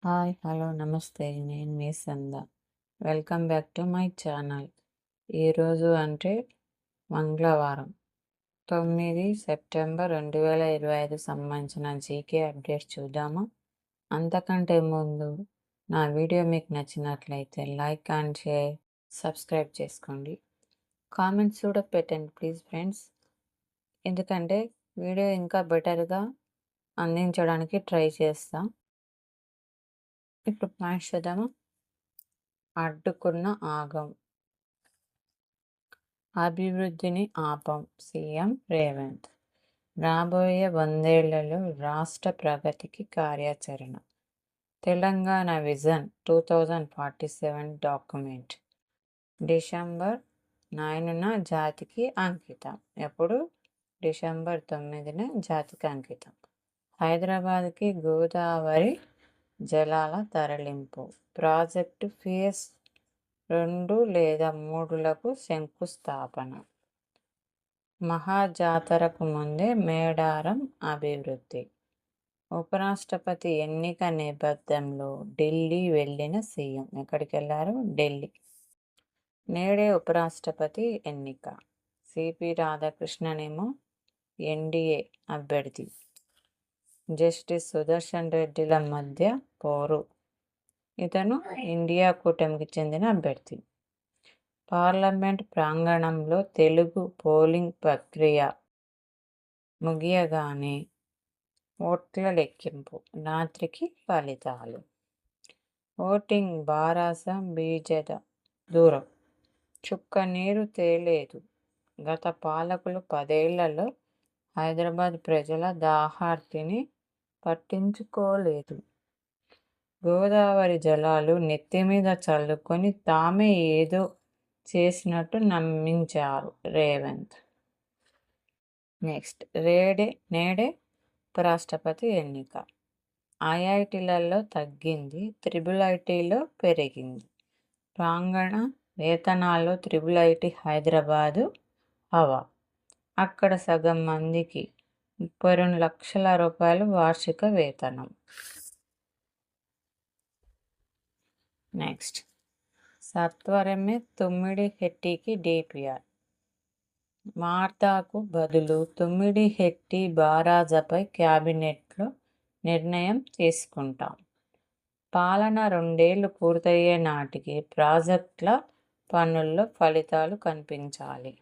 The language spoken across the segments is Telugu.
హాయ్ హలో నమస్తే నేను మీ సంద welcome back to my channel. ఈరోజు అంటే మంగళవారం 9 సెప్టెంబర్ 2025 సంబంధించిన జీకే అప్డేట్స్ చూద్దామా. అంతకంటే ముందు నా వీడియో మీకు నచ్చినట్లయితే లైక్ అండ్ షేర్ సబ్స్క్రైబ్ చేసుకోండి. కామెంట్స్ కూడా పెట్టండి ప్లీజ్ ఫ్రెండ్స్, ఎందుకంటే వీడియో ఇంకా బెటర్గా అందించడానికి ట్రై చేస్తాం. ఇప్పుడు పాయింట్స్ చూద్దామా. అడ్డుకున్న ఆగం, అభివృద్ధిని ఆపం సీఎం రేవంత్. రాబోయే 100 ఏళ్లలో రాష్ట్ర ప్రగతికి కార్యాచరణ. తెలంగాణ విజన్ 2047 డాక్యుమెంట్ డిసెంబర్ 9న జాతికి అంకితం. ఎప్పుడు? డిసెంబర్ 9న జాతికి అంకితం. హైదరాబాద్కి గోదావరి జలాల తరలింపు ప్రాజెక్టు ఫేజ్ 2 లేదా 3లకు శంకుస్థాపన. మహాజాతరకు ముందే మేడారం అభివృద్ధి. ఉపరాష్ట్రపతి ఎన్నిక నేపథ్యంలో ఢిల్లీ వెళ్ళిన సీఎం. ఎక్కడికి వెళ్ళారు? ఢిల్లీ. నేడే ఉపరాష్ట్రపతి ఎన్నిక. సిపి రాధాకృష్ణనేమో ఎన్డీఏ అభ్యర్థి. జస్టిస్ సుదర్శన్ రెడ్డిల మధ్య పోరు. ఇతను ఇండియా కూటమికి చెందిన అభ్యర్థి. పార్లమెంట్ ప్రాంగణంలో తెలుగు పోలింగ్ ప్రక్రియ ముగియగానే ఓట్ల లెక్కింపు. రాత్రికి ఫలితాలు. ఓటింగ్ బారాస బీజద దూరం. చుక్క నీరు తేలేదు. గత పాలకులు 10 ఏళ్లలో హైదరాబాద్ ప్రజల దాహార్తిని పట్టించుకోలేదు. గోదావరి జలాలు నెత్తిమీద చల్లుకొని తామే ఏదో చేసినట్టు నమ్మించారు రేవంత్. నెక్స్ట్, నేడే ఉపరాష్ట్రపతి ఎన్నిక. ఐఐటీలలో తగ్గింది, ఐఐటీలో పెరిగింది. ప్రాంగణ వేతనాల్లో ఐఐటీ హైదరాబాదు హవా. అక్కడ సగం మందికి 32 లక్షల రూపాయలు వార్షిక వేతనం. నెక్స్ట్, సత్వరమే తుమ్మిడిహెట్టికి డిపిఆర్. మార్తాకు బదులు తుమ్మిడిహెట్టి బారాజపై క్యాబినెట్లో నిర్ణయం తీసుకుంటాం. పాలన 2 ఏళ్లు పూర్తయ్యే నాటికి ప్రాజెక్టుల పనుల్లో ఫలితాలు కనిపించాలి.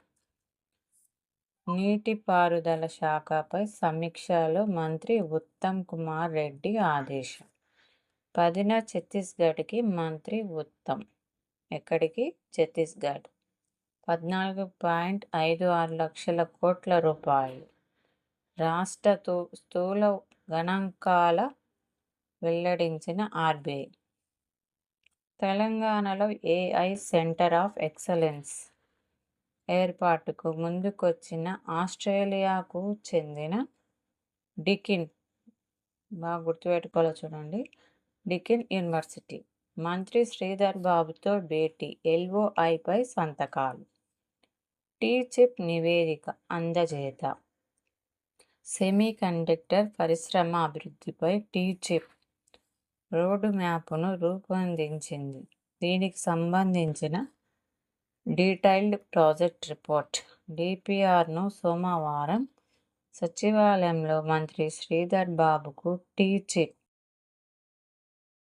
నీటిపారుదల శాఖపై సమీక్షలో మంత్రి ఉత్తమ్ కుమార్ రెడ్డి ఆదేశం. 10న ఛత్తీస్గఢ్కి మంత్రి ఉత్తమ్. ఎక్కడికి? ఛత్తీస్గఢ్. 14.56 లక్షల కోట్ల రూపాయలు. రాష్ట్ర స్థూల గణాంకాల వెల్లడించిన ఆర్బీఐ. తెలంగాణలో ఏఐ సెంటర్ ఆఫ్ ఎక్సలెన్స్ ఏర్పాటుకు ముందుకొచ్చిన ఆస్ట్రేలియాకు చెందిన డికిన్, బాగా గుర్తుపెట్టుకోవాలో చూడండి, డికిన్ యూనివర్సిటీ. మంత్రి శ్రీధర్ బాబుతో భేటీ, ఎల్ఓఐపై సంతకాలు. టీ-చిప్ నివేదిక అందజేత. సెమీ కండక్టర్ పరిశ్రమ అభివృద్ధిపై టీ-చిప్ రోడ్ మ్యాప్ను రూపొందించింది. దీనికి సంబంధించిన డీటెయిల్డ్ ప్రాజెక్ట్ రిపోర్ట్ డిపిఆర్ను సోమవారం సచివాలయంలో మంత్రి శ్రీధర్ బాబుకు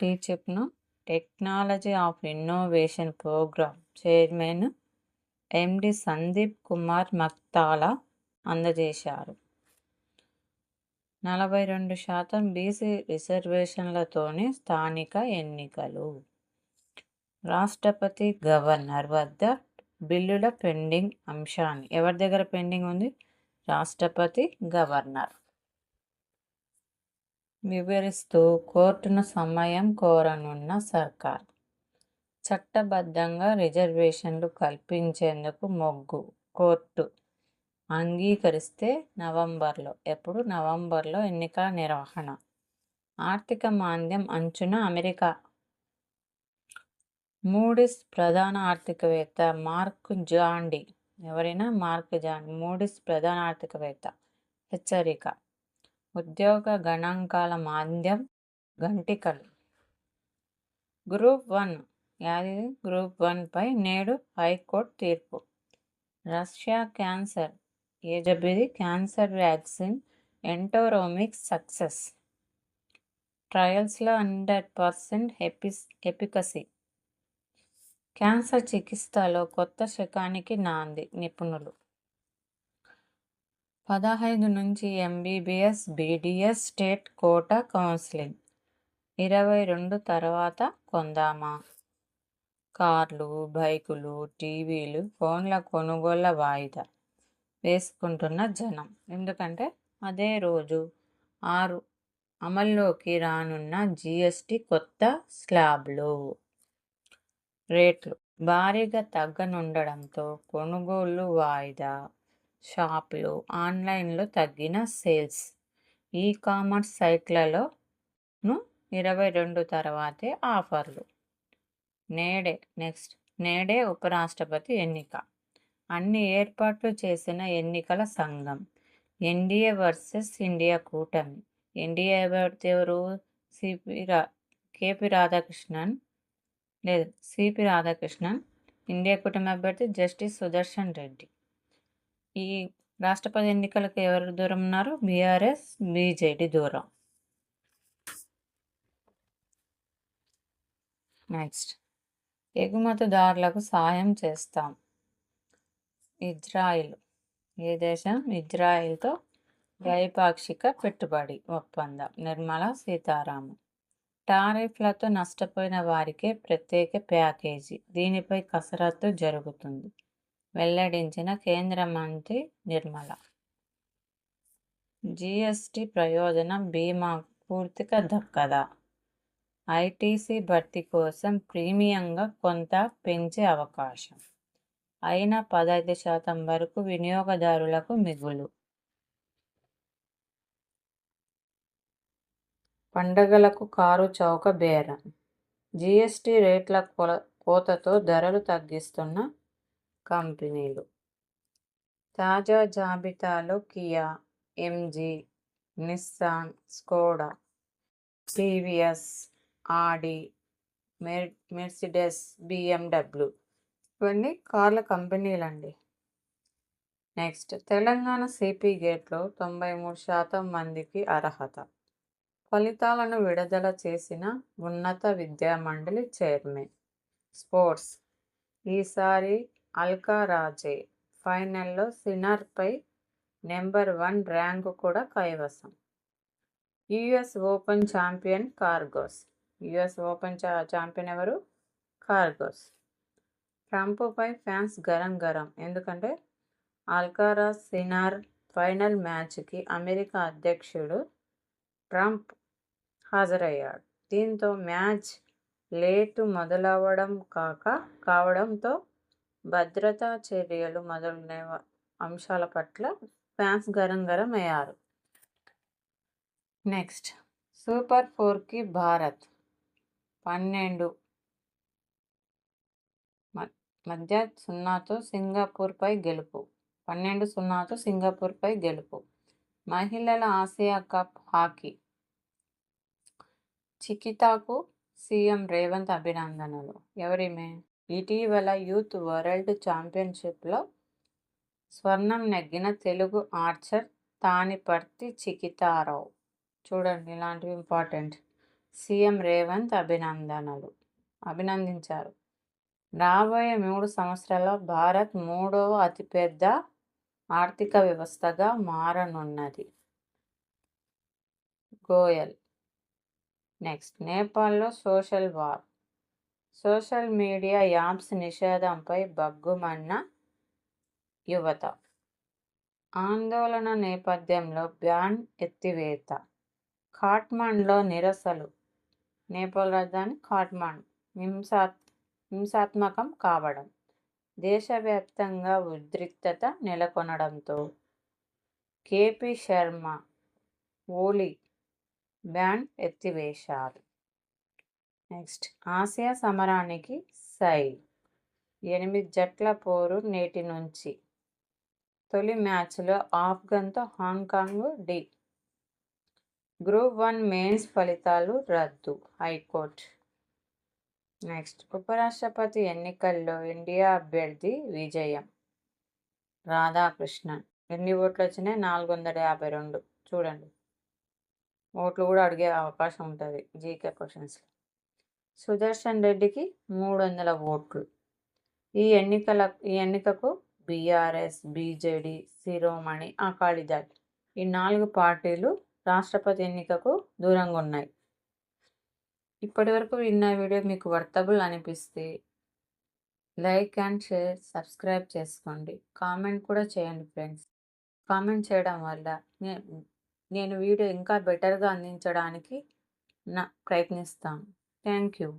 టీ-చిప్ను technology of innovation program chairman MD Sandeep Kumar Maktala అందజేశారు. 42% బీసీ రిజర్వేషన్లతోనే స్థానిక ఎన్నికలు. రాష్ట్రపతి గవర్నర్ వద్ద బిల్లుల పెండింగ్ అంశాన్ని. ఎవరి దగ్గర పెండింగ్ ఉంది? రాష్ట్రపతి గవర్నర్. వివరిస్తూ కోర్టును సమయం కోరనున్న సర్కార్. చట్టబద్ధంగా రిజర్వేషన్లు కల్పించేందుకు మొగ్గు. కోర్టు అంగీకరిస్తే నవంబర్లో. ఎప్పుడు? నవంబర్లో ఎన్నికల నిర్వహణ. ఆర్థిక మాంద్యం అంచున అమెరికా. మూడిస్ ప్రధాన ఆర్థికవేత్త మార్క్ జాండి. ఎవరైనా? మార్క్ జాండి. మూడిస్ ప్రధాన ఆర్థికవేత్త హెచ్చరిక. ఉద్యోగ గణాంకాల మాంద్యం గంటికలు. గ్రూప్ 1పై నేడు హైకోర్టు తీర్పు. రష్యా క్యాన్సర్ ఏ జబ్బు ఇది? Cancer vaccine Enteromix success. ట్రయల్స్లో 100% ఎఫికసీ. క్యాన్సర్ చికిత్సలో కొత్త శకానికి నాంది. నిపుణులు 15 నుంచి MBBS BDS state quota counselling. 22 తర్వాత కొందామా? కార్లు, బైకులు, టీవీలు, ఫోన్ల కొనుగోళ్ల వాయిదా వేసుకుంటున్న జనం. ఎందుకంటే అదే రోజు 6 అమల్లోకి రానున్న జీఎస్టీ కొత్త స్లాబ్లు. రేట్లు భారీగా తగ్గనుండడంతో కొనుగోళ్లు వాయిదా. షాపులు, ఆన్లైన్లో తగ్గిన సేల్స్. ఈ కామర్స్ సైట్లలోనూ 22 తర్వాతే ఆఫర్లు. నేడే ఉపరాష్ట్రపతి ఎన్నిక. అన్ని ఏర్పాట్లు చేసిన ఎన్నికల సంఘం. ఎన్డీఏ వర్సెస్ ఇండియా కూటమి. ఎన్డీఏ అభ్యర్థి ఎవరు? సిపి రాధాకృష్ణన్. ఇండియా కూటమి అభ్యర్థి జస్టిస్ సుదర్శన్ రెడ్డి. ఈ రాష్ట్రపతి ఎన్నికలకు ఎవరు దూరం ఉన్నారు? బీఆర్ఎస్, బీజేడీ దూరం. నెక్స్ట్, ఎగుమతిదారులకు సాయం చేస్తాం. ఇజ్రాయిల్. ఏ దేశం? ఇజ్రాయిల్తో ద్వైపాక్షిక పెట్టుబడి ఒప్పందం. నిర్మలా సీతారామన్. టారిఫ్లతో నష్టపోయిన వారికే ప్రత్యేక ప్యాకేజీ. దీనిపై కసరత్తు జరుగుతుంది, వెల్లడించిన కేంద్ర మంత్రి నిర్మల. జీఎస్టీ ప్రయోజనం బీమాకు పూర్తిగా దక్కదా? ఐటీసీ భర్తీ కోసం ప్రీమియంగా కొంత పెంచే అవకాశం. అయినా 15% వరకు వినియోగదారులకు మిగులు. పండగలకు కారు చౌక బేరం. జీఎస్టీ రేట్ల కోతతో ధరలు తగ్గిస్తున్న కంపెనీలు. తాజా జాబితాలో Kia, MG, Nissan, Skoda, TVS, Audi, Mercedes, BMW ఇవన్నీ కార్ల కంపెనీలండి. నెక్స్ట్, తెలంగాణ సిపి గేట్లో 93% మందికి అర్హత. ఫలితాలను విడుదల చేసిన ఉన్నత విద్యామండలి చైర్మన్. స్పోర్ట్స్. ఈసారి అల్కారాజే ఫైనల్లో సిన్నర్పై నెంబర్ 1 ర్యాంకు కూడా కైవసం. US open champion cargos. US open champion ఎవరు? కార్గోస్. ట్రంప్పై ఫ్యాన్స్ గరం. ఎందుకంటే అల్కారాజ్ సిన్నర్ ఫైనల్ మ్యాచ్కి అమెరికా అధ్యక్షుడు ట్రంప్ హాజరయ్యాడు. దీంతో మ్యాచ్ లేటు కావడంతో భద్రతా చర్యలు మొదలైన అంశాల పట్ల ఫ్యాన్స్ గరం అయ్యారు. నెక్స్ట్, సూపర్ 4కి భారత్ 12 మధ్య 0తో సింగపూర్పై గెలుపు. 12-0తో సింగపూర్పై గెలుపు. మహిళల ఆసియా కప్ హాకీ. చికితాకు సీఎం రేవంత్ అభినందనలు. ఎవరిమే? ఇటీవల యూత్ వరల్డ్ ఛాంపియన్షిప్లో స్వర్ణం నెగ్గిన తెలుగు ఆర్చర్ తానిపర్తి చికితారావు. చూడండి, ఇలాంటివి ఇంపార్టెంట్. సీఎం రేవంత్ అభినందించారు. రాబోయే 3 సంవత్సరాల్లో భారత్ 3వ అతిపెద్ద ఆర్థిక వ్యవస్థగా మారనున్నది. గోయల్. నెక్స్ట్, నేపాల్లో social war. Social media apps నిషేధంపై భగ్గుమన్న యువత. ఆందోళన నేపథ్యంలో బ్యాన్ ఎత్తివేత. ఖాట్మండ్లో నిరసనలు. నేపాల్ రాజధాని ఖాట్మండ్ హింసాత్మకం కావడం. దేశవ్యాప్తంగా ఉద్రిక్తత నెలకొనడంతో కేపీ శర్మ ఓలీ బ్యాన్ ఎత్తివేశారు. నెక్స్ట్, ఆసియా సమరానికి సై. 8 జట్ల పోరు నేటి నుంచి. తొలి మ్యాచ్లో ఆఫ్ఘన్తో హాంకాంగ్ ఢీ. గ్రూప్ 1 మెయిన్స్ ఫలితాలు రద్దు. హైకోర్టు. నెక్స్ట్ ఉపరాష్ట్రపతి ఎన్నికల్లో ఇండియా అభ్యర్థి విజయం రాధాకృష్ణన్. ఎన్ని ఓట్లు వచ్చినాయి? 452. చూడండి, ఓట్లు కూడా అడిగే అవకాశం ఉంటుంది జీకే క్వశ్చన్స్లో. సుదర్శన్ రెడ్డికి 300 ఓట్లు. ఈ ఎన్నికకు బీఆర్ఎస్, బీజేడీ, శిరోమణి అకాలీదళ్ ఈ 4 పార్టీలు రాష్ట్రపతి ఎన్నికకు దూరంగా ఉన్నాయి. ఇప్పటి వరకు విన్న వీడియో మీకు వర్తబుల్ అనిపిస్తే లైక్ అండ్ షేర్, సబ్స్క్రైబ్ చేసుకోండి. కామెంట్ కూడా చేయండి ఫ్రెండ్స్. కామెంట్ చేయడం వల్ల నేను వీడియో ఇంకా బెటర్గా అందించడానికి ప్రయత్నిస్తాను. Thank you.